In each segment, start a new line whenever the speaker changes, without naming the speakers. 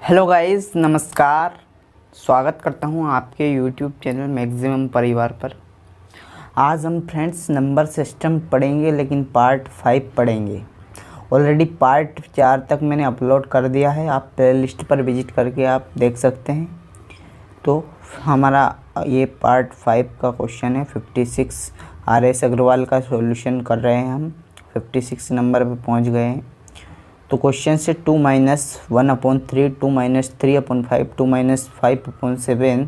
Hello guys, नमस्कार। स्वागत करता हूं आपके यूट्यूब चैनल मैक्सिमम परिवार पर। आज हम फ्रेंड्स नंबर सिस्टम पढ़ेंगे, लेकिन पार्ट 5 पढ़ेंगे। ऑलरेडी पार्ट 4 तक मैंने अपलोड कर दिया है, आप प्लेलिस्ट पर विजिट करके आप देख सकते हैं। तो हमारा ये पार्ट 5 का क्वेश्चन है 56। RS अग्रवाल का सॉल्यूशन कर रहे हैं हम। 56 नंबर पे पहुंच गए हैं। तो क्वेश्चन से 2 - 1/3, 2 - 3/5, 2 - 5/7,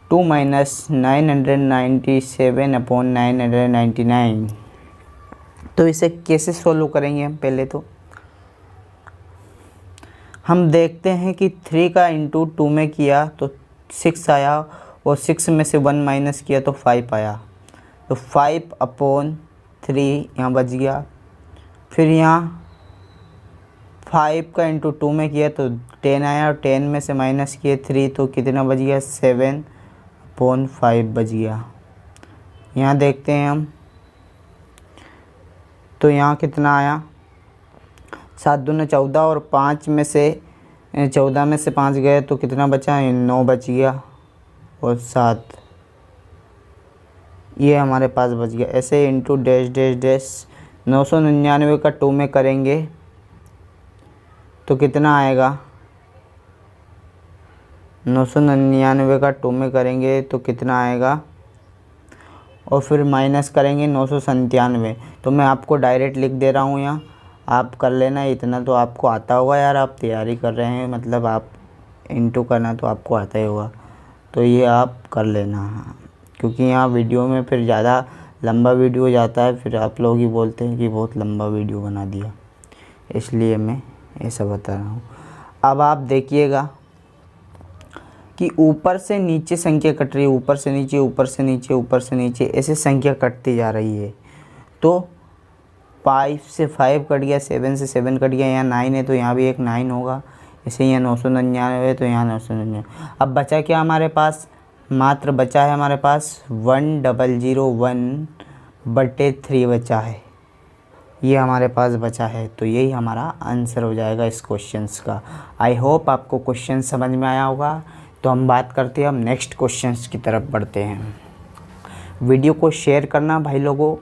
2 - 997/999। तो इसे कैसे सोल्व करेंगे हम? पहले तो हम देखते हैं कि 3 का इंटू 2 में किया तो 6 आया, और 6 में से 1 माइनस किया तो 5 आया। तो 5/3 यहाँ बच गया। फिर यहाँ 5 का इंटू 2 में किया तो 10 आया, और 10 में से माइनस किए 3 तो कितना बच गया? 7/5 बच गया। यहाँ देखते हैं हम, तो यहाँ कितना आया? 7 दूनी 14, और 5 में से 14 में से 5 गए तो कितना बचा? 9 बच गया, और 7 ये हमारे पास बच गया। ऐसे इंटू डैश डैश डैश 999 का 2 में करेंगे तो कितना आएगा? 999 का 2 में करेंगे तो कितना आएगा? और फिर माइनस करेंगे 997। तो मैं आपको डायरेक्ट लिख दे रहा हूँ यहाँ, आप कर लेना। इतना तो आपको आता होगा यार, आप तैयारी कर रहे हैं, मतलब आप इंटू करना तो आपको आता ही होगा। तो ये आप कर लेना, क्योंकि यहाँ वीडियो में फिर ज़्यादा लंबा वीडियो हो जाता है, फिर आप लोग ही बोलते हैं कि बहुत लंबा वीडियो बना दिया, इसलिए मैं ऐसा बता रहा हूँ। अब आप देखिएगा कि ऊपर से नीचे संख्या कट रही है, ऊपर से नीचे, ऊपर से नीचे, ऊपर से नीचे, ऐसे संख्या कटती जा रही है। तो 5 से 5 कट गया, 7 से 7 कट गया, यहाँ 9 है तो यहाँ भी एक 9 होगा। ऐसे यहाँ 999 है तो यहाँ 999। अब बचा क्या हमारे पास? मात्र बचा है हमारे पास 1001/3 बचा है, ये हमारे पास बचा है। तो यही हमारा आंसर हो जाएगा इस क्वेश्चंस का। आई होप आपको क्वेश्चन समझ में आया होगा। तो हम बात करते हैं, हम नेक्स्ट क्वेश्चंस की तरफ बढ़ते हैं। वीडियो को शेयर करना भाई लोगों,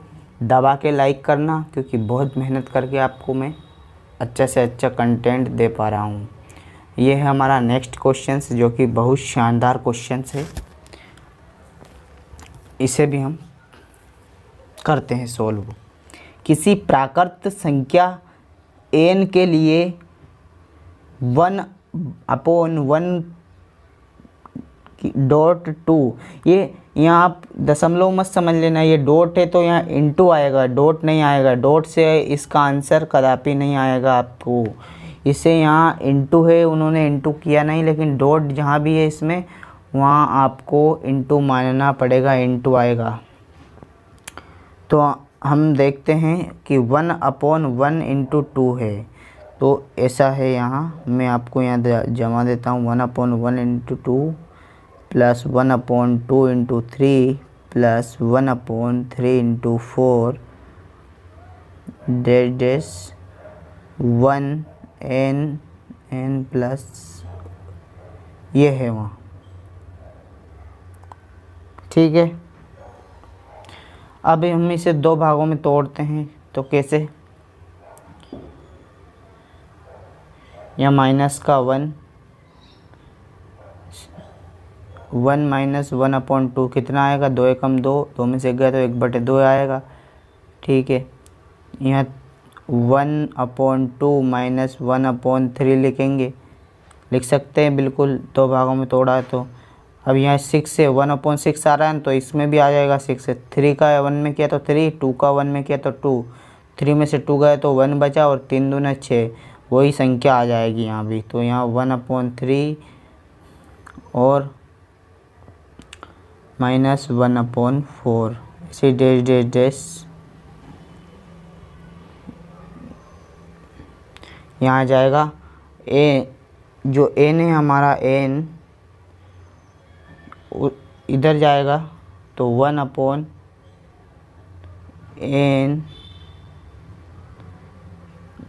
दबा के लाइक करना, क्योंकि बहुत मेहनत करके आपको मैं अच्छा से अच्छा कंटेंट दे पा रहा हूँ। ये है हमारा नेक्स्ट क्वेश्चंस, जो कि बहुत शानदार क्वेश्चंस है। इसे भी हम करते हैं सोल्व। किसी प्राकृत संख्या n के लिए 1/1.2, ये यहाँ आप दशमलव मत समझ लेना, ये डॉट है तो यहाँ इंटू आएगा, डॉट नहीं आएगा। डॉट से इसका आंसर कदापि नहीं आएगा आपको। इसे यहाँ इंटू है, उन्होंने इंटू किया नहीं, लेकिन डॉट जहाँ भी है इसमें, वहाँ आपको इंटू मानना पड़ेगा, इंटू आएगा। तो हम देखते हैं कि 1/1 × 2 है। तो ऐसा है, यहाँ मैं आपको यहाँ जमा देता हूँ। 1/1 × 2 plus 1/2 × 3 plus 1/3 × 4 dash dash 1 n plus ये है वहाँ। ठीक है, अब हम इसे 2 भागों में तोड़ते हैं। तो कैसे? या माइनस का 1 - 1/2 कितना आएगा? 2 एकम 2, 2 में से गया तो 1/2 आएगा। ठीक है, यहाँ 1/2 - 1/3 लिख सकते हैं, बिल्कुल 2 भागों में तोड़ा है तो। अब यहाँ 6 से 1/6 आ रहा है, तो इसमें भी आ जाएगा 6 से। 3 का 1 में किया तो 3, 2 का 1 में किया तो 2, 3 में से 2 गए तो 1 बचा, और 3 दूना 6, वही संख्या आ जाएगी यहाँ भी। तो यहाँ 1/3 और माइनस 1/4, इसी डैश डैश डैश यहाँ आ जाएगा। जो n है हमारा, n इधर जाएगा तो 1/n -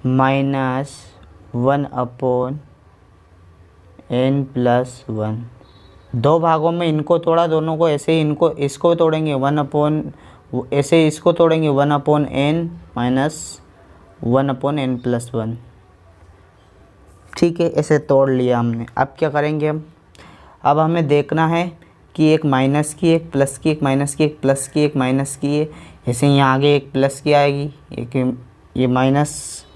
1/, n+1। दो भागों में इनको तोड़ा, दोनों को ऐसे ही, इनको इसको तोड़ेंगे 1/, ऐसे इसको तोड़ेंगे 1/n माइनस 1/n+1। ठीक है, ऐसे तोड़ लिया हमने। अब क्या करेंगे हम, अब हमें देखना है कि एक माइनस की, एक प्लस की, एक माइनस की, एक प्लस की, एक माइनस की है। ऐसे यहाँ आगे एक प्लस की आएगी, एक ये माइनस,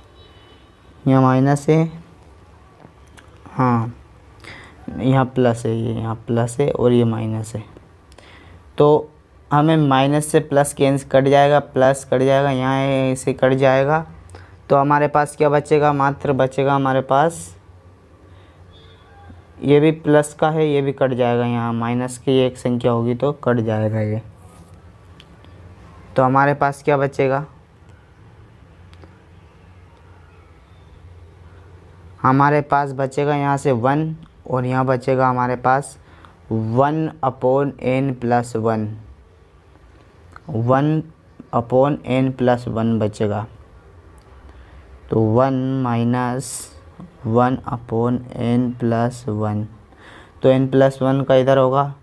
यहाँ माइनस है, हाँ यहाँ प्लस है, ये यहाँ प्लस है और ये माइनस है। तो हमें माइनस से प्लस कैंसिल कट जाएगा, प्लस कट जाएगा, यहाँ ऐसे कट जाएगा। तो हमारे पास क्या बचेगा, मात्र बचेगा हमारे पास, ये भी प्लस का है, ये भी कट जाएगा, यहाँ माइनस की एक संख्या होगी तो कट जाएगा ये। तो हमारे पास क्या बचेगा, हमारे पास बचेगा यहाँ से 1 और यहाँ बचेगा हमारे पास 1/n+1, 1/n+1 बचेगा। तो 1 माइनस 1/n+1, तो n+1 का इधर होगा,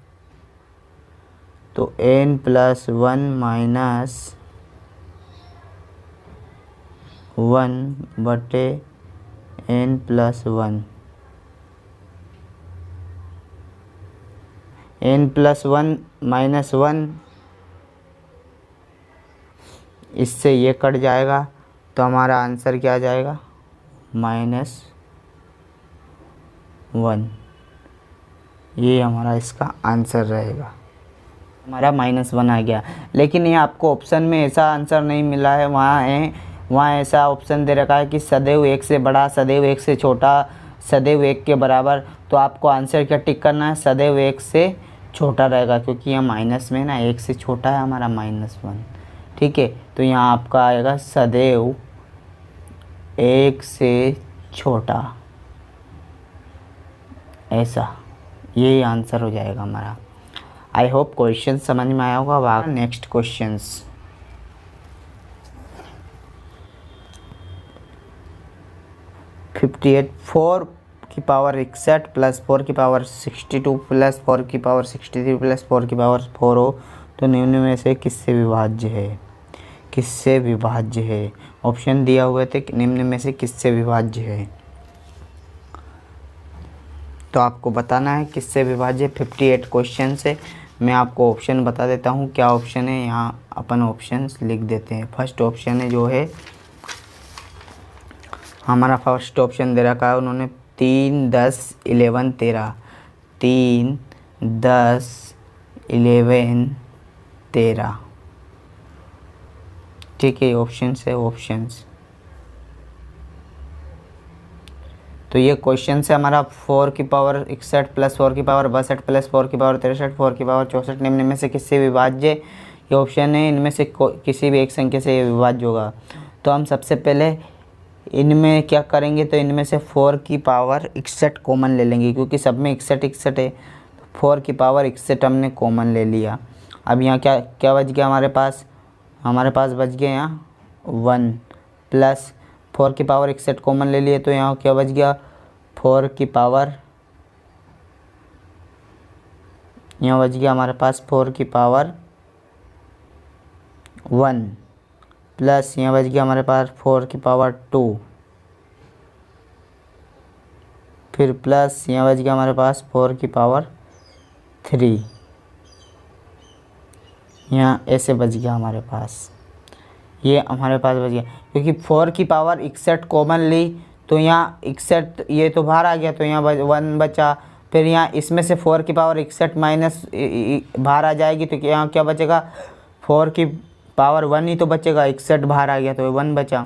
तो n+1 minus 1/n+1, n+1 minus 1, इससे ये कट जाएगा। तो हमारा आंसर क्या आ जाएगा, -1। ये हमारा इसका आंसर रहेगा, हमारा -1 आ गया। लेकिन ये आपको ऑप्शन में ऐसा आंसर नहीं मिला है, वहाँ ऐसा ऑप्शन दे रखा है कि सदैव 1 से बड़ा, सदैव 1 से छोटा, सदैव 1 के बराबर। तो आपको आंसर क्या टिक करना है, सदैव 1 से छोटा रहेगा, क्योंकि यहाँ माइनस में ना 1 से छोटा है हमारा -1। ठीक है, तो यहाँ आपका आएगा सदैव 1 से छोटा, ऐसा, यही आंसर हो जाएगा हमारा। आई होप क्वेश्चन समझ में आया होगा। अब नेक्स्ट क्वेश्चंस, (58) 4 की पावर 61 प्लस 4 की पावर 62 प्लस 4 की पावर 63 प्लस 4 की पावर 4 हो तो निम्न में से किससे विभाज्य है, किससे विभाज्य है। ऑप्शन दिया हुए थे कि निम्न में से किससे विभाज्य है, तो आपको बताना है किससे विभाज्य। 58 क्वेश्चन से मैं आपको ऑप्शन बता देता हूँ क्या ऑप्शन है, यहाँ अपन ऑप्शंस लिख देते हैं। फर्स्ट ऑप्शन है जो है हमारा, फर्स्ट ऑप्शन दे रखा है उन्होंने 3, 10, 11, 13, 3, 10, 11, 13। ठीक है, ऑप्शंस है, ऑप्शंस। तो ये क्वेश्चन से हमारा 4 की पावर 61 प्लस 4 की पावर 62 प्लस 4 की पावर 63 4 की पावर 64 निम्न में से किससे विभाज्य, ये ऑप्शन है, इनमें से किसी भी एक संख्या से ये विभाज्य होगा। तो हम सबसे पहले इनमें क्या करेंगे, तो इनमें से 4 की पावर 61 कॉमन ले लेंगे, क्योंकि सब में 61 है। 4 की पावर 61 हमने कॉमन ले लिया। अब यहाँ क्या क्या बच गया हमारे पास, बच गया यहाँ 1 प्लस 4 की पावर 61 कॉमन ले लिए, तो यहाँ क्या बच गया 4 की पावर, यहाँ बच गया हमारे पास 4 की पावर 1 प्लस यहाँ बच गया हमारे पास 4 की पावर 2, फिर प्लस यहाँ बच गया हमारे पास 4 की पावर 3, यहाँ ऐसे बच गया हमारे पास, ये हमारे पास बच गया। क्योंकि 4 की पावर 61 कॉमन ली तो यहाँ 61 ये तो बाहर आ गया, तो यहाँ 1 बचा। फिर यहाँ इसमें से 4 की पावर 61 माइनस बाहर आ जाएगी, तो यहाँ क्या बचेगा 4 की पावर 1 ही तो बचेगा, 61 बाहर आ गया तो 1 बचा।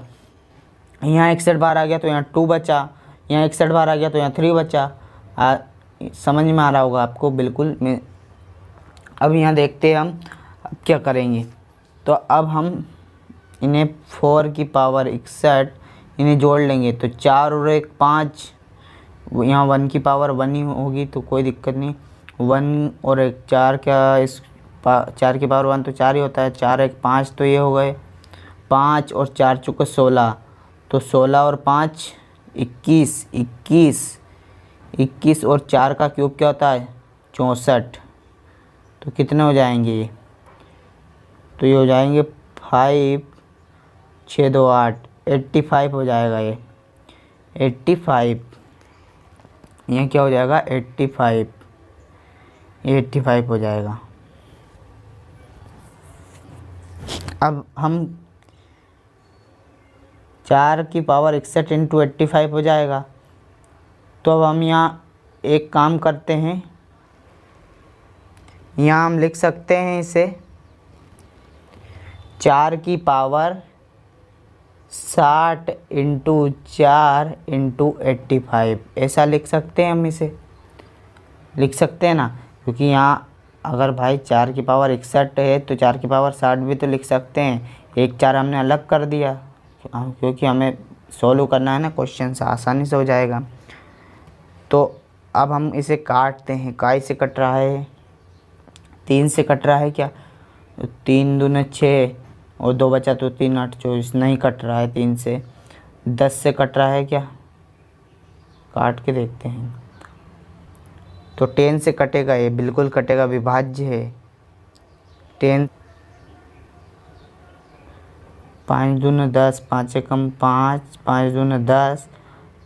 यहाँ 61 बाहर आ गया तो यहाँ 2 बचा, यहाँ 61 बाहर आ गया तो यहाँ 3 बचा। समझ में आ रहा होगा आपको बिल्कुल। अब यहाँ देखते हैं हम अब क्या करेंगे। तो अब हम इन्हें 4 की पावर 61 इन्हें जोड़ लेंगे, तो 4 और 1 5, यहाँ 1 की पावर 1 ही होगी तो कोई दिक्कत नहीं। 1 और 1 4, क्या इस 4 की पावर 1 तो 4 ही होता है, 4 1 5, तो ये हो गए 5 और 4 चुके 16, तो 16 और 5 21, 21 और 4 का क्यूब क्या होता है 64। तो कितने हो जाएंगे ये, तो ये हो जाएंगे 5 6 2 8 85 हो जाएगा ये 85। ये क्या हो जाएगा 85, ये 85 हो जाएगा। अब हम 4 की पावर 61 इंटू 85 हो जाएगा। तो अब हम यहाँ एक काम करते हैं, यहाँ हम लिख सकते हैं इसे 4 की पावर 60 इंटू 4 इंटू 85, ऐसा लिख सकते हैं हम इसे, लिख सकते हैं ना। क्योंकि यहाँ अगर भाई 4 की पावर 61 है तो 4 की पावर 60 भी तो लिख सकते हैं। एक 4 हमने अलग कर दिया क्योंकि हमें सोल्व करना है ना क्वेश्चन, से आसानी से हो जाएगा। तो अब हम इसे काटते हैं, काय से कट रहा है 3 से कट रहा है क्या, 3 दूने 6 और 2 बचा तो 3 8 24, नहीं कट रहा है 3 से। 10 से कट रहा है क्या, काट के देखते हैं। तो 10 से कटेगा, ये बिल्कुल कटेगा, विभाज्य है 10। 5 दूने 10, 5 कम 5, 5 दूने 10,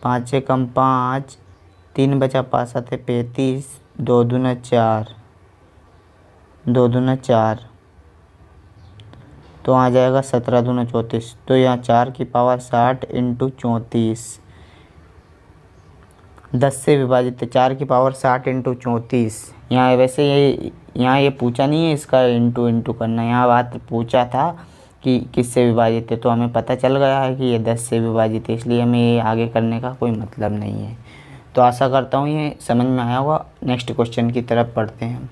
5 कम 5, 3 बचा 5 7 35, 2 दूने 4, 2 दूने 4, तो आ जाएगा 17 दूने 34। तो यहाँ 4 की पावर 60 इंटू 34, 10 से विभाजित है 4 की पावर 60 इंटू 34। यहाँ वैसे यहाँ ये पूछा नहीं है इसका इंटू करना, यहाँ बात पूछा था कि किससे विभाजित है, तो हमें पता चल गया है कि ये 10 से विभाजित है, इसलिए हमें ये आगे करने का कोई मतलब नहीं है। तो आशा करता हूँ ये समझ में आया होगा। नेक्स्ट क्वेश्चन की तरफ पढ़ते हैं।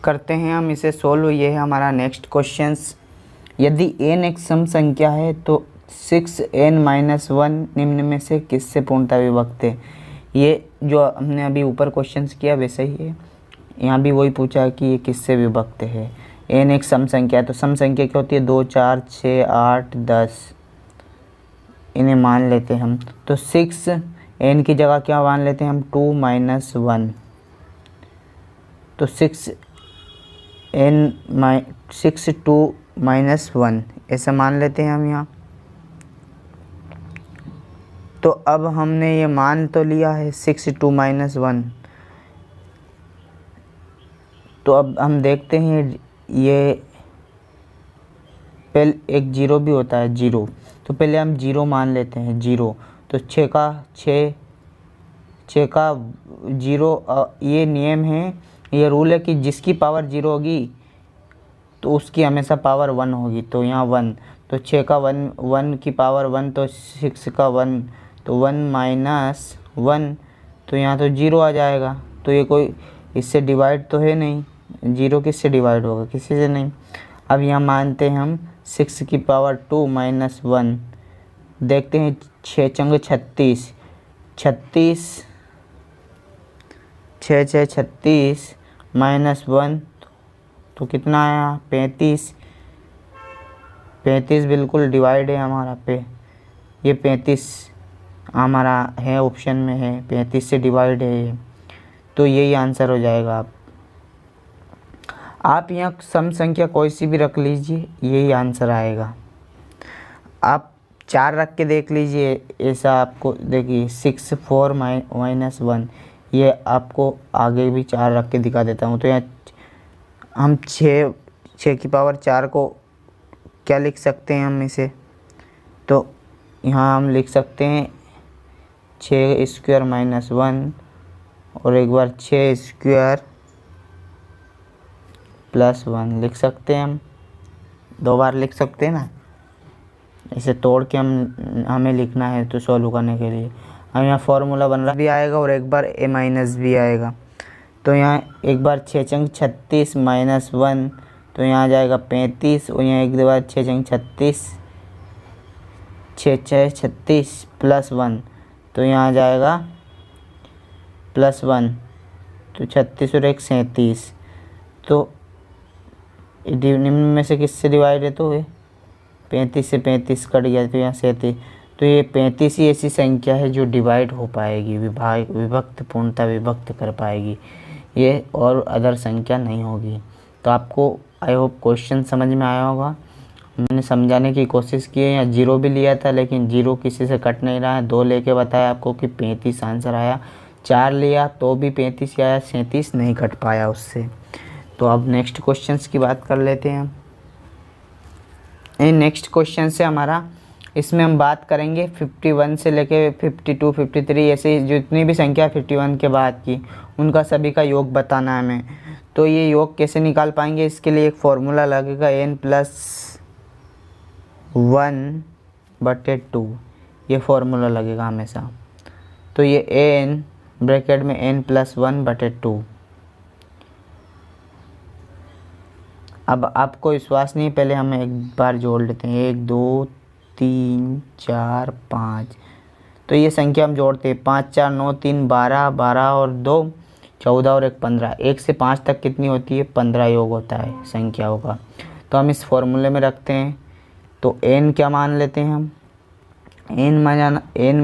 करते हैं हम इसे सोल्व। ये है हमारा नेक्स्ट क्वेश्चंस। यदि n एक सम संख्या है तो 6n-1 निम्न में से किससे पूर्णतः विभक्त है। ये जो हमने अभी ऊपर क्वेश्चंस किया वैसे ही है, यहाँ भी वही पूछा कि ये किससे विभक्त है। n एक सम संख्या है तो सम संख्या क्या होती है 2 4 6 8 10, इन्हें मान लेते हैं हम। तो 6 n की जगह क्या मान लेते हैं हम 2 - 1, तो 6 2 - 1 ऐसा मान लेते हैं हम यहाँ। तो अब हमने ये मान तो लिया है 6 2 - 1। तो अब हम देखते हैं ये पहले एक जीरो भी होता है, जीरो, तो पहले हम जीरो मान लेते हैं, जीरो। तो 6 का जीरो, ये नियम है, ये रूल है कि जिसकी पावर जीरो होगी तो उसकी हमेशा पावर 1 होगी। तो यहाँ 1, तो 6 का 1 की पावर 1, तो 6 का 1, तो 1 - 1, तो यहाँ तो जीरो आ जाएगा। तो ये कोई इससे डिवाइड तो है नहीं, जीरो किससे डिवाइड होगा, किसी से नहीं। अब यहाँ मानते हैं हम 6 की पावर 2 - 1, देखते हैं 6 चंग 36, 36 6 6 36 -1, तो कितना आया 35। 35 बिल्कुल डिवाइड है हमारा पे, ये 35 हमारा है ऑप्शन में है, 35 से डिवाइड है ये, तो यही आंसर हो जाएगा। आप यहाँ सम संख्या कोई सी भी रख लीजिए, यही आंसर आएगा। आप 4 रख के देख लीजिए, ऐसा आपको देखिए 6 4 - 1, ये आपको आगे भी 4 रख के दिखा देता हूँ। तो यहाँ हम 6 की पावर 4 को क्या लिख सकते हैं हम इसे, तो यहाँ हम लिख सकते हैं 6 स्क्वायर -1 और एक बार 6 स्क्वायर +1 लिख सकते हैं हम, 2 बार लिख सकते हैं ना। इसे तोड़ के हमें लिखना है तो सॉल्व करने के लिए। हम यहाँ फार्मूला बन रहा भी आएगा और एक बार a- भी आएगा। तो यहाँ एक बार 6 चंग 36 -1, तो यहाँ आ जाएगा 35, और यहाँ एक बार 6 चंग 36, 6 6 36 +1, तो यहाँ आ जाएगा +1, तो 36 और 1 37। तो निम्न में से किससे डिवाइड है, तो ये 35 से 35 कट गया तो यहाँ 37। तो ये 35 ही ऐसी संख्या है जो डिवाइड हो पाएगी, विभक्त पूर्णतः विभक्त कर पाएगी, ये और अदर संख्या नहीं होगी। तो आपको आई होप क्वेश्चन समझ में आया होगा। मैंने समझाने की कोशिश की है। यहाँ 0 भी लिया था लेकिन 0 किसी से कट नहीं रहा है। 2 लेके बताया आपको कि 35 आंसर आया। 4 लिया तो भी 35 ही आया, 37 नहीं कट पाया उससे। तो अब नेक्स्ट क्वेश्चंस की बात कर लेते हैं। नेक्स्ट क्वेश्चन से हमारा, इसमें हम बात करेंगे 51 से लेके 52, 53 ऐसे जितनी भी संख्या 51 के बाद की, उनका सभी का योग बताना है हमें। तो ये योग कैसे निकाल पाएंगे, इसके लिए एक फॉर्मूला लगेगा n+1/2, ये फॉर्मूला लगेगा हमेशा। तो ये n ब्रैकेट में n+1/2। अब आपको विश्वास नहीं, पहले हम एक बार जोड़ लेते हैं, 1 2 3 4 5। तो ये संख्या हम जोड़ते हैं, 5 4 9 3 12, 12 और 2 14 और 1 15। 1 से 5 तक कितनी होती है, 15 योग होता है संख्याओं का। तो हम इस फॉर्मूले में रखते हैं। तो n क्या मान लेते हैं हम, n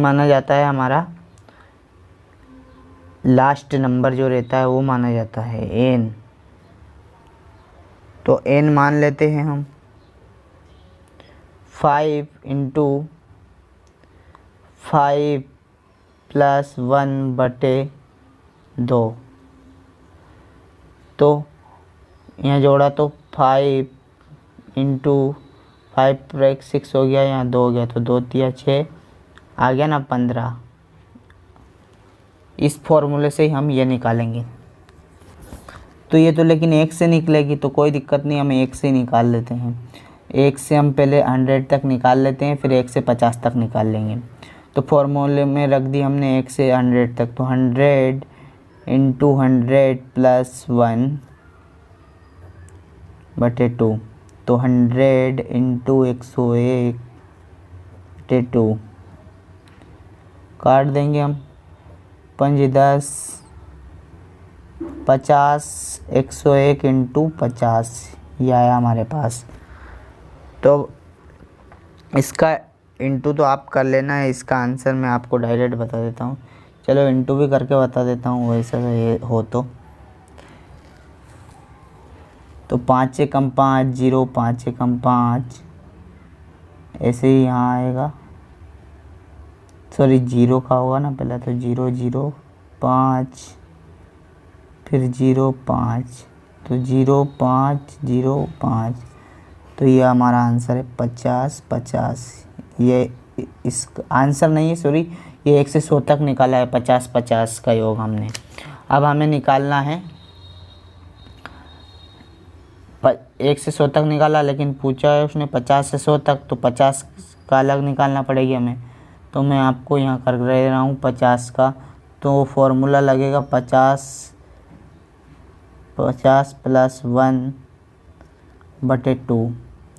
माना जाता है हमारा लास्ट नंबर जो रहता है वो माना जाता है n। तो n मान लेते हैं हम 5 × 5 + 1/2। तो यहाँ जोड़ा तो 5 × 5 पर 1 6 हो गया, यहाँ 2 हो गया, तो 2 3 6 आ गया ना 15। इस फॉर्मूले से ही हम ये निकालेंगे। तो ये तो लेकिन 1 से निकलेगी तो कोई दिक्कत नहीं, हम 1 से निकाल लेते हैं। 1 से हम पहले 100 तक निकाल लेते हैं, फिर 1 से 50 तक निकाल लेंगे। तो फॉर्मूले में रख दी हमने 1 से 100 तक। तो 100 × 100 + 1/2। तो 100 × 101/2 काट देंगे हम, 5 10 50, 101 × 50 ये आया हमारे पास। तो इसका इंटू तो आप कर लेना है, इसका आंसर मैं आपको डायरेक्ट बता देता हूँ। चलो इंटू भी करके बता देता हूँ वैसा ये हो तो 5 × 5 0, 5 × 5 ऐसे ही यहाँ आएगा। सॉरी 0 का होगा ना पहले, तो 0 0 5 फिर 0 5, तो 0 5 0 5। तो ये हमारा आंसर है 50 50। ये इस आंसर नहीं है, सॉरी, ये 1 से 100 तक निकाला है, 50 50 का योग हमने। अब हमें निकालना है 1 से 100 तक निकाला, लेकिन पूछा है उसने 50 से 100 तक, तो 50 का अलग निकालना पड़ेगी हमें। तो मैं आपको यहाँ कर दे रहा हूँ 50 का। तो फॉर्मूला लगेगा 50 + 1/2।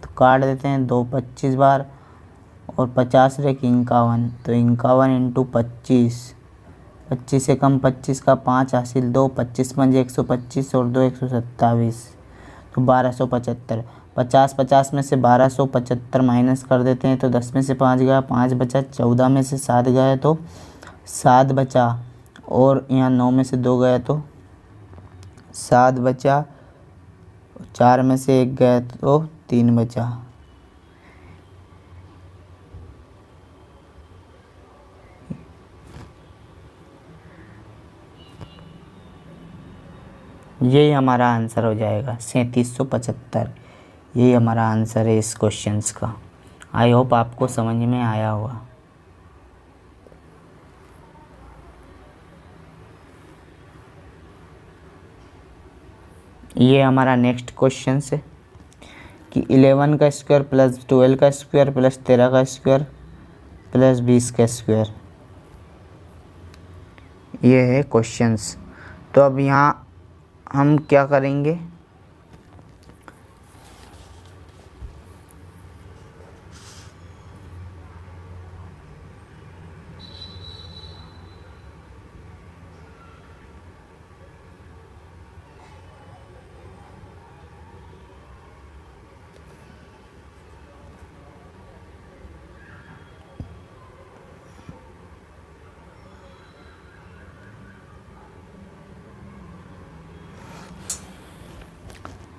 तो काट देते हैं 2 25 बार और 50 × 51, तो 51 × 25। 25 से कम 25 का 5 हासिल 2, 25 पंजे 125 और 2 127, तो 1275। 50 50 में से 1275 माइनस कर देते हैं, तो 10 में से 5 गया, 5 बचा। 14 में से 7 गया तो 7 बचा, और यहाँ 9 में से 2 गया तो 7 बचा। 4 में से 1 गया तो 3 बचा। यही हमारा आंसर हो जाएगा 3775। यही हमारा आंसर है इस क्वेश्चंस का। आई होप आपको समझ में आया होगा। ये हमारा नेक्स्ट क्वेश्चन है कि 11 का स्क्वायर प्लस 12 का स्क्वायर प्लस 13 का स्क्वायर प्लस 20 का स्क्वायर, ये है क्वेश्चंस। तो अब यहाँ हम क्या करेंगे,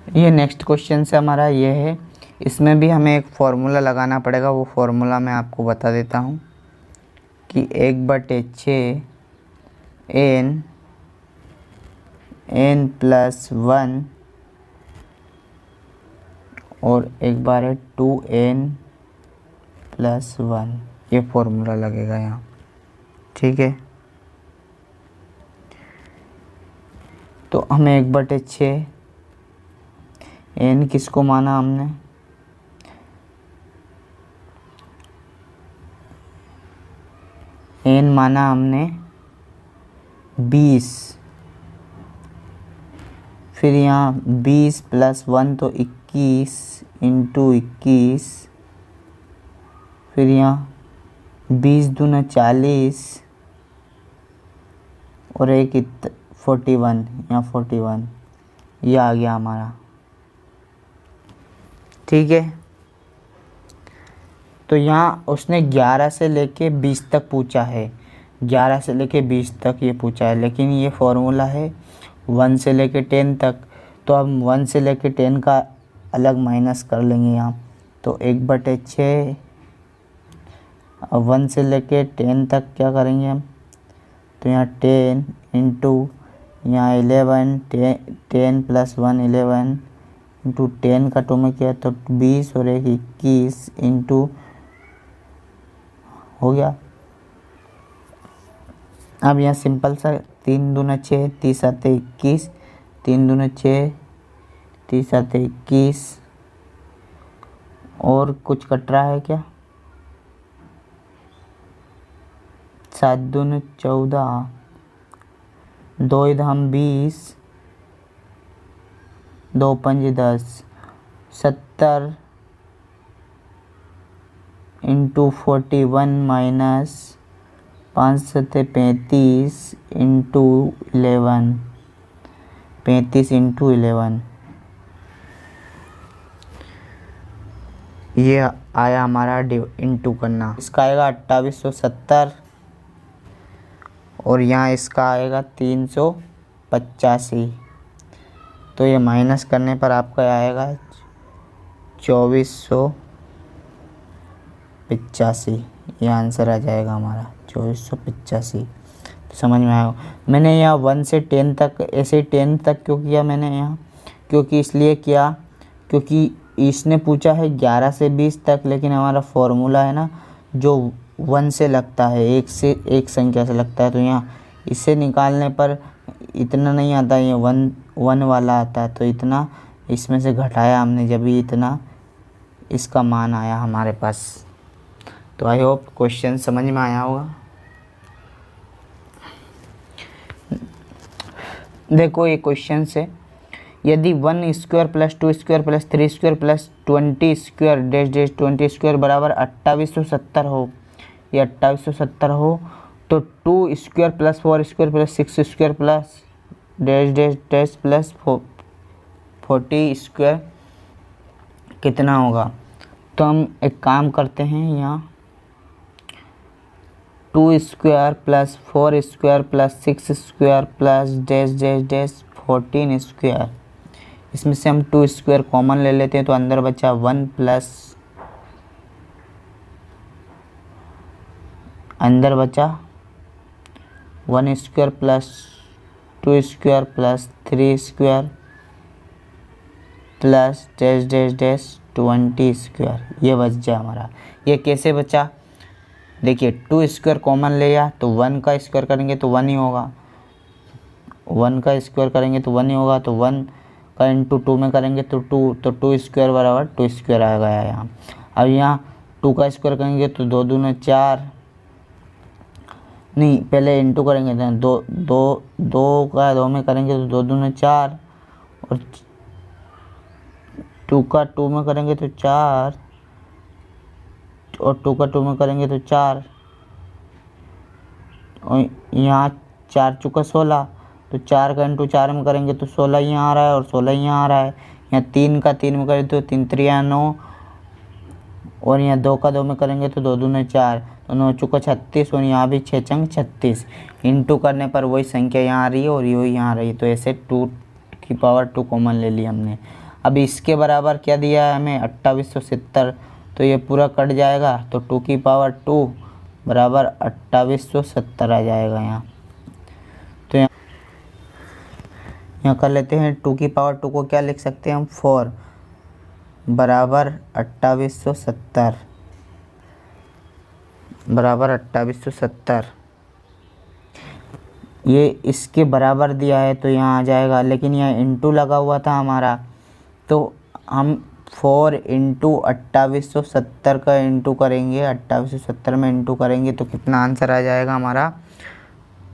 ये नेक्स्ट क्वेश्चन से हमारा ये है, इसमें भी हमें एक फार्मूला लगाना पड़ेगा। वो फार्मूला मैं आपको बता देता हूँ कि 1/6 n+1 और एक बार है 2n+1, ये फार्मूला लगेगा यहाँ, ठीक है। तो हमें 1/6 n किसको माना हमने, n माना हमने 20, फिर यहाँ 20 + 1 तो 21 × 21, फिर यहाँ 20 दूना 40 और एक 41, यहाँ 41, ये आ गया हमारा, ठीक है। तो यहाँ उसने 11 से लेके 20 तक पूछा है, 11 से लेके 20 तक ये पूछा है, लेकिन ये फार्मूला है 1 से लेके 10 तक। तो हम 1 से लेके 10 का अलग माइनस कर लेंगे यहाँ। तो 1/6, 1 से लेके 10 तक क्या करेंगे हम, तो यहाँ 10 × यहाँ 11, 10 + 1 11 × 10 का 2 में किया तो 20 और एक 21 × हो गया। अब यहाँ सिंपल सा 3 दूना 6, 30 आते 21, 3 दूना 6, 30 आते 21, और कुछ कट रहा है क्या, 7 दूना 14, 2 इधम 20, 2 पंजे 10, 70 × 41 - 5 7 35 × 11, 35 × 11, ये आया हमारा इंटू करना। इसका आएगा 2870 और यहाँ इसका आएगा 385। तो ये माइनस करने पर आपका आएगा 2485, ये आंसर आ जाएगा हमारा 2485। तो समझ में आया। मैंने यहाँ 1 से 10 तक, ऐसे 10 तक क्यों किया मैंने यहाँ, क्योंकि इसलिए किया क्योंकि इसने पूछा है 11 से 20 तक, लेकिन हमारा फॉर्मूला है ना जो 1 से लगता है, एक संख्या से लगता है। तो यहाँ इसे निकालने पर इतना नहीं आता, ये 1 वाला आता है। तो इतना इसमें से घटाया हमने, जब भी इतना इसका मान आया हमारे पास। तो आई होप क्वेश्चन समझ में आया होगा। देखो ये क्वेश्चन से, यदि 1² + 2² + 3² + 20² डैश डैश 20² बराबर 2870 हो, ये 2870 हो, तो 2² + 4² + 6² plus dash dash dash plus 40² कितना होगा। तो हम एक काम करते हैं, यहाँ 2² + 4² + 6² प्लस डैश डैश डैश 14², इसमें से हम 2² कॉमन ले लेते हैं। तो अंदर बचा 1 प्लस, अंदर बचा 1² plus 2² plus 3² plus dash dash dash 20², ये बच जाए हमारा। ये कैसे बचा, देखिए 2² कॉमन लिया तो 1 का स्क्वायर करेंगे तो 1 ही होगा, 1 का स्क्वायर करेंगे तो 1 ही होगा। तो 1 का इंटू 2 में करेंगे तो 2, तो 2² बराबर 2² आ गया यहाँ। अब यहाँ 2 का स्क्वायर करेंगे तो 2 दूना 4, नहीं पहले इंटू करेंगे तो 2 का 2 में करेंगे तो 2 दूना 4, और 2 का 2 में करेंगे तो 4, और 2 का 2 में करेंगे तो 4, और यहाँ 4 चुका 16, तो 4 का इंटू 4 में करेंगे तो 16 यहाँ आ रहा है और 16 यहाँ आ रहा है। यहाँ 3 का 3 में करें तो 3 3 9, और यहाँ 2 का 2 में करेंगे तो 2 दूना 4, तो 9 चुका 36, और यहाँ भी 6 चंग 36। इंटू करने पर वही संख्या यहाँ आ रही है और यही यहाँ आ रही है। तो ऐसे 2 की पावर 2 कॉमन ले ली हमने। अब इसके बराबर क्या दिया है हमें 2870, तो ये पूरा कट जाएगा तो 2 की पावर 2 बराबर 2870 आ जाएगा यहाँ। तो यहाँ कर लेते हैं 2 की पावर 2 को क्या लिख सकते हैं हम 4 बराबर 2870 बराबर 2870। ये इसके बराबर दिया है तो यहाँ आ जाएगा, लेकिन यहाँ इंटू लगा हुआ था हमारा, तो हम 4 इंटू 2870 का इंटू करेंगे, 2870 में इंटू करेंगे तो कितना आंसर आ जाएगा हमारा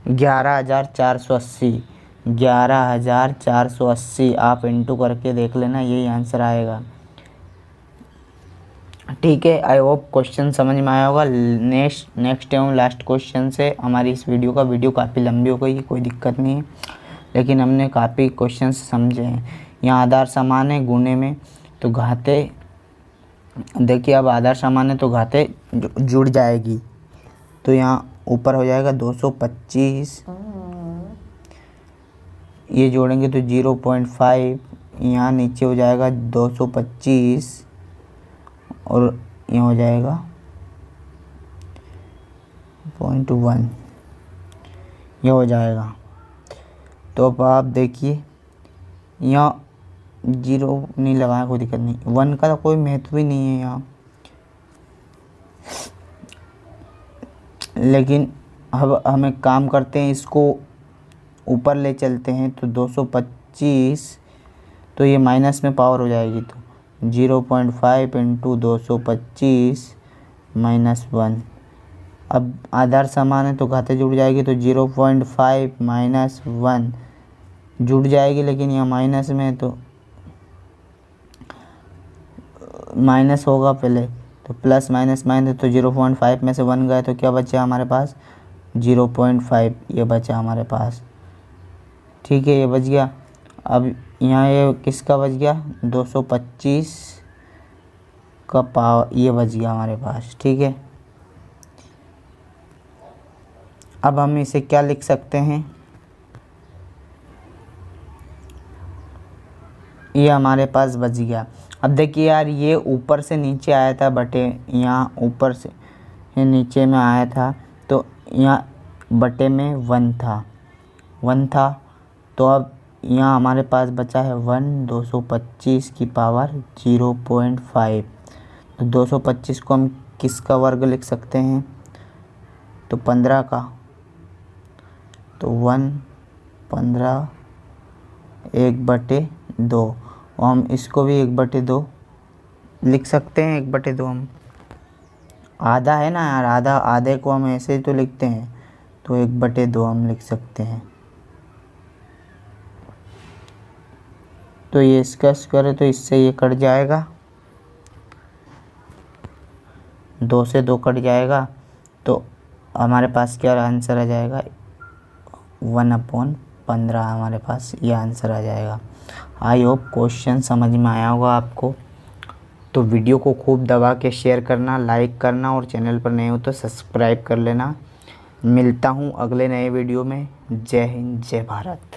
11,480। 11,480 आप इंटू करके देख लेना, यही आंसर आएगा। ठीक है, आई होप क्वेश्चन समझ में आया होगा। नेक्स्ट एवं लास्ट क्वेश्चन से हमारी इस वीडियो काफ़ी लंबी हो गई, कोई दिक्कत नहीं है, लेकिन हमने काफ़ी क्वेश्चन समझे हैं। यहाँ आधार समान है, गुणे में तो घाते, देखिए अब आधार समान है तो घाते जुड़ जाएगी, तो यहाँ ऊपर हो जाएगा 225, ये जोड़ेंगे तो 0.5, यहाँ नीचे हो जाएगा 225 और यहाँ हो जाएगा 0.1, ये हो जाएगा। तो अब आप देखिए यहाँ 0 नहीं लगाया, कोई दिक्कत नहीं, 1 का तो कोई महत्व ही नहीं है यहाँ, लेकिन अब हमें काम करते हैं, इसको ऊपर ले चलते हैं तो 225, तो ये माइनस में पावर हो जाएगी, तो 0.5 इंटू 225 माइनस 1। अब आधार समान है तो घाते जुड़ जाएगी, तो 0.5 माइनस 1 जुड़ जाएगी, लेकिन यहाँ माइनस में है तो माइनस होगा पहले, तो प्लस माइनस माइनस, तो 0.5 में से 1 गए तो क्या बचा हमारे पास 0.5, ये बचा हमारे पास। ठीक है, ये बच गया। अब यहाँ ये किसका बच गया 225 का पावर, ये बच गया हमारे पास। ठीक है, अब हम इसे क्या लिख सकते हैं, ये हमारे पास बच गया। अब देखिए यार, ये ऊपर से नीचे आया था बटे, यहाँ ऊपर से ये नीचे में आया था, तो यहाँ बटे में 1 था, तो अब यहाँ हमारे पास बचा है 1, 225 की पावर 0.5, तो 225 को हम किसका वर्ग लिख सकते हैं, तो 15 का, तो 1 15 1/2, और हम इसको भी 1/2 लिख सकते हैं। 1/2 हम आधा है ना यार, आधे को हम ऐसे ही तो लिखते हैं, तो 1/2 हम लिख सकते हैं। तो ये इसका स्क्वायर तो इससे ये कट जाएगा, 2 से 2 कट जाएगा, तो हमारे पास क्या आंसर आ जाएगा 1/15 हमारे पास ये आंसर आ जाएगा। आई होप क्वेश्चन समझ में आया होगा आपको। तो वीडियो को खूब दबा के शेयर करना, लाइक करना, और चैनल पर नए हो तो सब्सक्राइब कर लेना। मिलता हूँ अगले नए वीडियो में। जय हिंद, जय भारत।